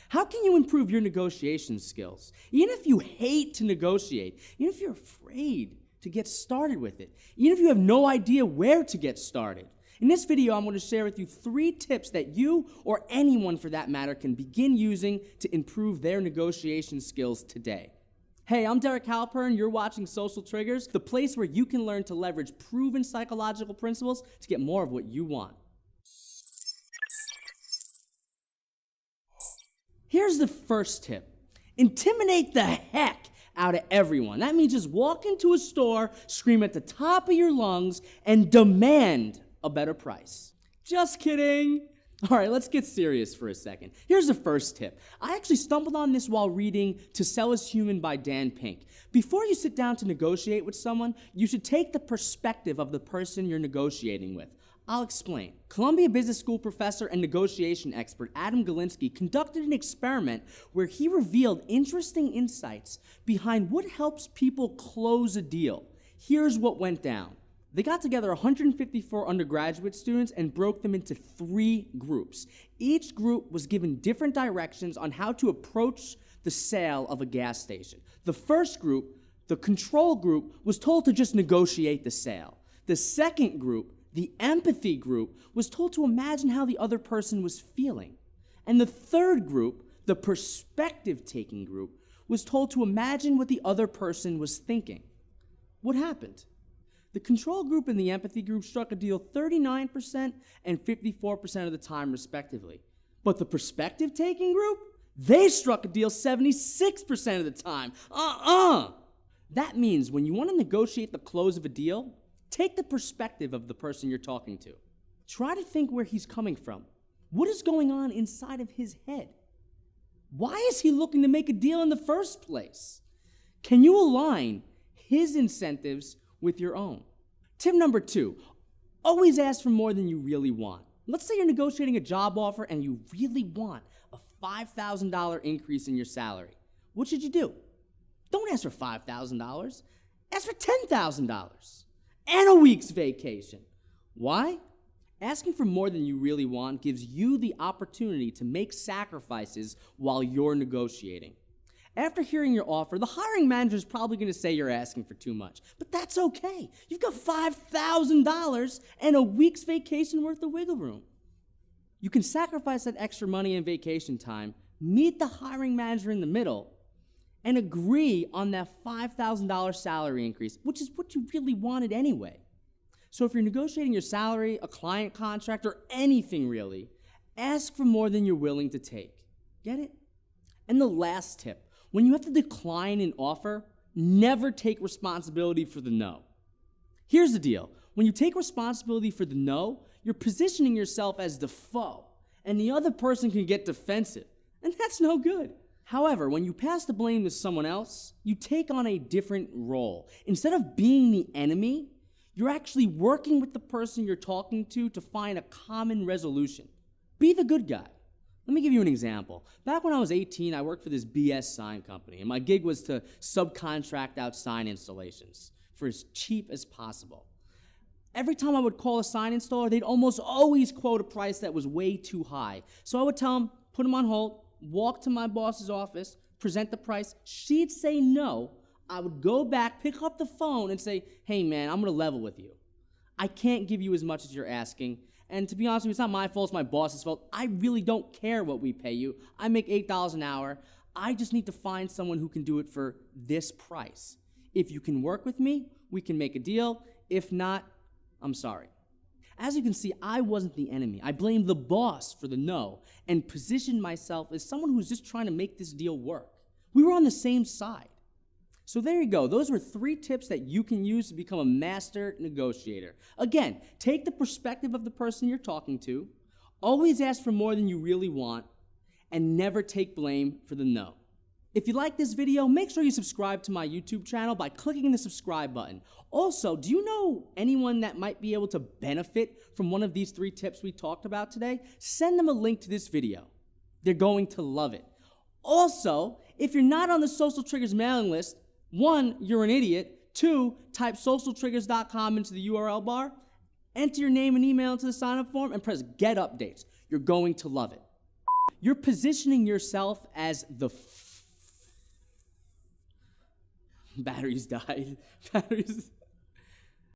How can you improve your negotiation skills? Even if you hate to negotiate, even if you're afraid to get started with it, even if you have no idea where to get started. In this video, I'm going to share with you 3 tips that you, or anyone for that matter, can begin using to improve their negotiation skills today. Hey, I'm Derek Halpern. You're watching Social Triggers, the place where you can learn to leverage proven psychological principles to get more of what you want. Here's the first tip. Intimidate the heck out of everyone. That means just walk into a store, scream at the top of your lungs, and demand a better price. Just kidding. All right, let's get serious for a second. Here's the first tip. I actually stumbled on this while reading To Sell is Human by Dan Pink. Before you sit down to negotiate with someone, you should take the perspective of the person you're negotiating with. I'll explain. Columbia Business School professor and negotiation expert Adam Galinsky conducted an experiment where he revealed interesting insights behind what helps people close a deal. Here's what went down. They got together 154 undergraduate students and broke them into 3 groups. Each group was given different directions on how to approach the sale of a gas station. The first group, the control group, was told to just negotiate the sale. The second group, the empathy group, was told to imagine how the other person was feeling. And the third group, the perspective-taking group, was told to imagine what the other person was thinking. What happened? The control group and the empathy group struck a deal 39% and 54% of the time, respectively. But the perspective-taking group, they struck a deal 76% of the time. That means when you want to negotiate the close of a deal, take the perspective of the person you're talking to. Try to think where he's coming from. What is going on inside of his head? Why is he looking to make a deal in the first place? Can you align his incentives with your own? Tip number 2, always ask for more than you really want. Let's say you're negotiating a job offer and you really want a $5,000 increase in your salary. What should you do? Don't ask for $5,000. Ask for $10,000 and a week's vacation. Why? Asking for more than you really want gives you the opportunity to make sacrifices while you're negotiating. After hearing your offer, the hiring manager is probably going to say you're asking for too much, but that's okay. You've got $5,000 and a week's vacation worth of wiggle room. You can sacrifice that extra money and vacation time, meet the hiring manager in the middle, and agree on that $5,000 salary increase, which is what you really wanted anyway. So if you're negotiating your salary, a client contract, or anything really, ask for more than you're willing to take. Get it? And the last tip, when you have to decline an offer, never take responsibility for the no. Here's the deal. When you take responsibility for the no, you're positioning yourself as the foe, and the other person can get defensive, and that's no good. However, when you pass the blame to someone else, you take on a different role. Instead of being the enemy, you're actually working with the person you're talking to find a common resolution. Be the good guy. Let me give you an example. Back when I was 18, I worked for this BS sign company, and my gig was to subcontract out sign installations for as cheap as possible. Every time I would call a sign installer, they'd almost always quote a price that was way too high. So I would tell them, put them on hold, walk to my boss's office, present the price. She'd say no. I would go back, pick up the phone, and say, hey man, I'm going to level with you. I can't give you as much as you're asking. And to be honest with you, it's not my fault, it's my boss's fault. I really don't care what we pay you. I make $8 an hour. I just need to find someone who can do it for this price. If you can work with me, we can make a deal. If not, I'm sorry. As you can see, I wasn't the enemy. I blamed the boss for the no and positioned myself as someone who's just trying to make this deal work. We were on the same side. So there you go. Those were 3 tips that you can use to become a master negotiator. Again, take the perspective of the person you're talking to, always ask for more than you really want, and never take blame for the no. If you like this video, make sure you subscribe to my YouTube channel by clicking the subscribe button. Also, do you know anyone that might be able to benefit from one of these 3 tips we talked about today? Send them a link to this video. They're going to love it. Also, if you're not on the Social Triggers mailing list, 1, you're an idiot. 2, type socialtriggers.com into the URL bar, enter your name and email into the sign-up form, and press Get Updates. You're going to love it. You're positioning yourself as the batteries died. Batteries.